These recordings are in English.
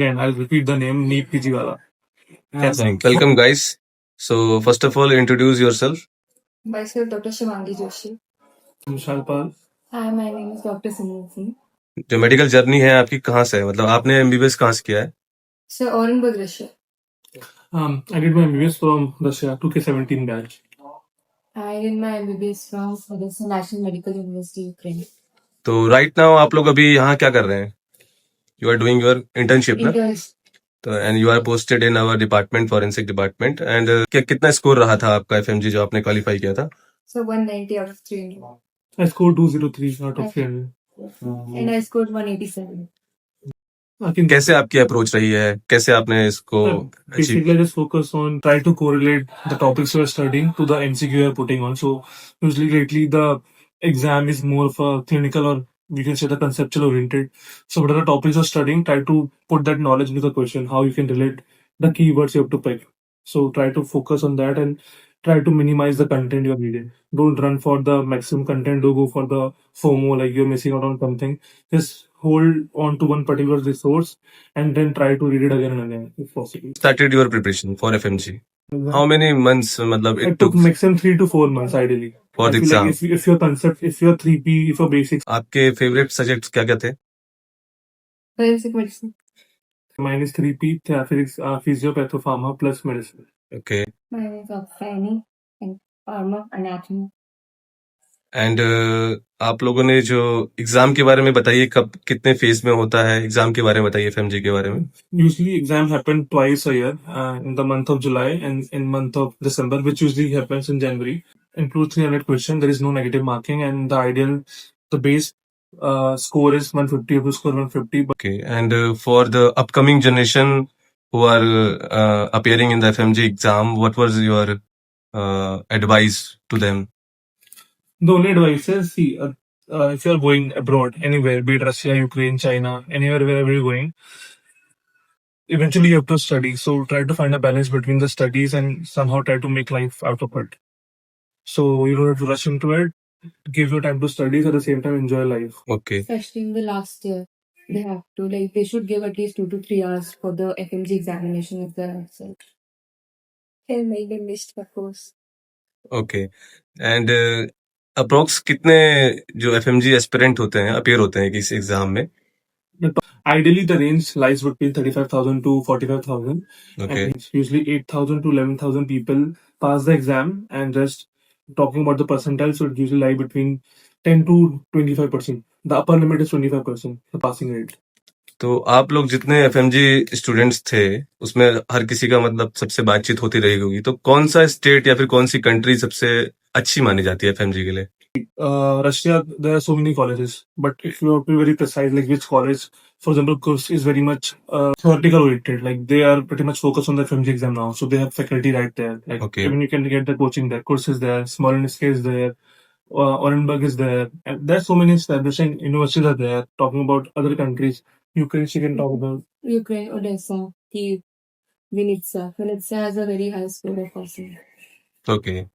again, I'll repeat the name, Neep Pijiwala. Thanks. Welcome, guys. So, first of all, introduce yourself. Myself, Dr. Shivangi Joshi. Shalpal. Hi, my name is Dr. Sunil Singh. जो medical journey है आपकी कहाँ से है, मतलब आपने MBBS कहाँ से किया है? Sir, Orenburg, Russia. I did my MBBS from Russia, 2K17 batch. I did my MBBS from Odessa National Medical University, Ukraine. तो राइट नाउ आप लोग अभी यहाँ क्या कर रहे हैं? You are doing your internship ना? Interns. तो and you are posted in our department, forensic department. And कितना स्कोर रहा था आपका एफएमजी जो आपने क्वालिफाई किया था? So 190 out of 300. I scored 203 out of 300. And I scored 187. कैसे आपकी अप्रोच रही है, कैसे आपने इसको Basically, I just focus on try to correlate the topics you are studying to the MCQ you are putting on. So usually lately the exam is more of a clinical, or we can say the conceptual oriented. So whatever topics you're studying, try to put that knowledge into the question, how you can relate the keywords you have to pick. So try to focus on that and try to minimize the content you're reading. Don't run for the maximum content, don't go for the FOMO, like you're missing out on something. Just hold on to one particular resource and then try to read it again and again if possible. started your preparation for FMG? How many months मतलब It took maximum 3 to 4 months ideally. for I the feel like exam? if your concept, if your 3P, if your basics, आपके favourite subjects क्या क्या थे? Forensic medicine. mine is 3P, physics, physio, patho, pharma plus medicine. Okay. Mine is gynae and pharma, anatomy. And आप लोगों ने जो exam के बारे में बताइए, कब कितने फेज में होता है एग्जाम के बारे में बताइए एफएमजी के बारे में। Usually exams happen twice a year, in the month of July and in month of December, which usually happens in January. Includes 300 questions. There is no negative marking, and the base score is 150. You have to score 150. But Okay, and for the upcoming generation who are appearing in the FMG exam, what was your advice to them? the only advice is, see, if you are going abroad, anywhere, be it Russia, Ukraine, China, anywhere, wherever you're going, eventually you have to study. So try to find a balance between the studies and somehow try to make life out of it. So you don't have to rush into it. Give your time to studies, at the same time enjoy life. Okay. Especially in the last year. They have to, like, they should give at least 2 to 3 hours for the FMG examination if they're outside. And make a list, of course. Okay. And approx कितने जो FMG aspirant होते हैं, appear होते हैं इस exam में? Ideally, the range lies between 35,000 to 45,000. Okay. And usually 8,000 to 11,000 people pass the exam, and just talking about the percentile, so it usually lie between 10 to 25%. The upper limit is 25%, the passing rate. तो आप लोग जितने FMG students थे उसमें हर किसी का मतलब सबसे बातचीत होती रही होगी, तो कौन सा स्टेट या फिर कौन सी कंट्री सबसे अच्छी मानी जाती है एफएमजी के लिए? Russia, there are so many colleges, but if you have to be very precise, like which college, for example, course is very much theoretical oriented. Like they are pretty much focused on the FMG exam now, so they have faculty right there. Like Okay. even you can get the coaching there, courses there, Smolensk is there, Orenburg is there, and there's so many establishing universities are there. Talking about other countries, Ukraine, she can talk about. Ukraine, Odessa, Kyiv, Vinnytsia. Vinnytsia has a very high score of passing. Okay.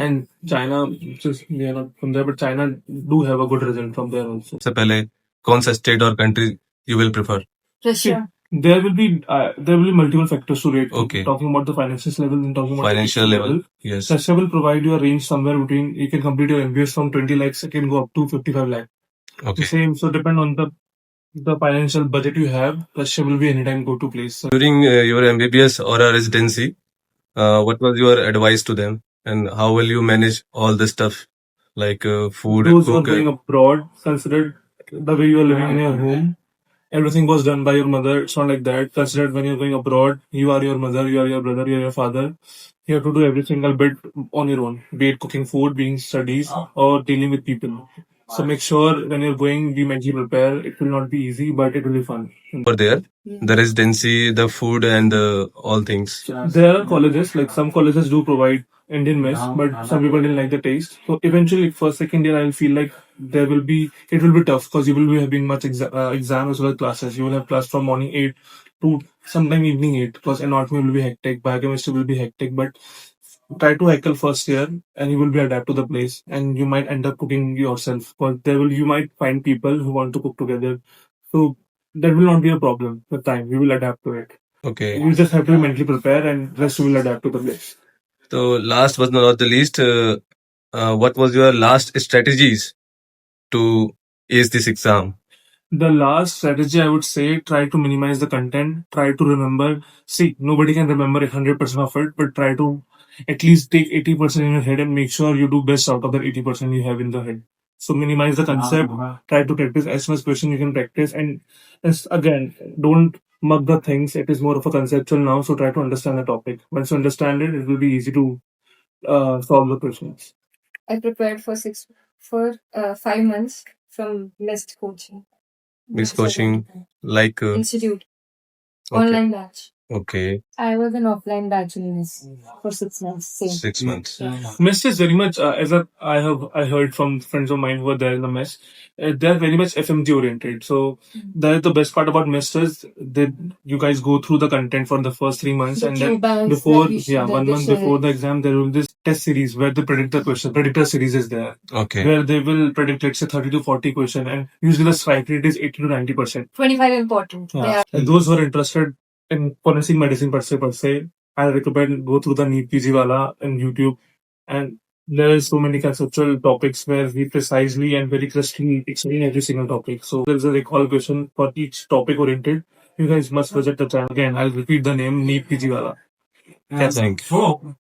And China, just they are not from there, but China do have a good result from there also. सबसे पहले कौन सा state और country you will prefer? Russia. There will be multiple factors to rate. Okay. Talking about the financial level and talking about Financial the level. Yes. Russia will provide you a range somewhere between, you can complete your MBS from 20 lakhs, it can go up to 55 lakh. Okay. Same, so depend on the financial budget you have, Russia will be anytime go to place. So During your MBBS or a residency, what was your advice to them, and how will you manage all this stuff like food, those who are cook? going abroad, consider the way you are living in your home. Everything was done by your mother. It's not like that. Consider when you're going abroad, you are your mother, you are your brother, you are your father. You have to do every single bit on your own, be it cooking food, being studies, or dealing with people. So make sure when you're going, be mentally prepared. It will not be easy, but it will be fun. Over there, the residency, the food, and all things. There are colleges, like some colleges do provide Indian mess, but some people didn't like the taste. So eventually, for second year, I'll feel like it will be tough because you will be having much exam as well as classes. You will have class from morning 8 to sometime evening 8, because anatomy will be hectic, biochemistry will be hectic, but try to heckle first year and you will be adapt to the place, and you might end up cooking yourself, because you might find people who want to cook together. So that will not be a problem with time. We will adapt to it. Okay. You just have to be mentally prepared, and rest you will adapt to the place. So last but not the least, what was your last strategies to ace this exam? The last strategy I would say, try to minimize the content. Try to remember. See, nobody can remember 100% of it, but try to at least take 80% in your head and make sure you do best out of that 80% you have in the head. So minimize the concept. Try to practice as much question you can practice, and again, don't mug the things. It is more of a conceptual now, so try to understand the topic. Once you understand it, it will be easy to solve the questions. I prepared for 5 months from Mist coaching. Mixed coaching, like Institute. okay. Online batch. Okay, I was an offline batch in Mist for 6 months. Same. 6 months. Mess is very much I heard from friends of mine who are there in the mess. They're very much FMG oriented. So that the best part about mess is that you guys go through the content for the first 3 months, The and then Q banks, before the issue, 1 month before the exam there will be this test series where they predict the question. Predictor series is there Okay. where they will predict, let's say, 30 to 40 question, and usually the strike rate is 80 to 90%. 25 important. Yeah. And those who are interested in forensic medicine per se, I recommend go through the NEET PG wala on YouTube, and there is so many conceptual topics where we precisely and very crisply explain every single topic. So there's a recall question for each topic oriented. You guys must visit the channel again. I'll repeat the name NEET PG wala. Thank you.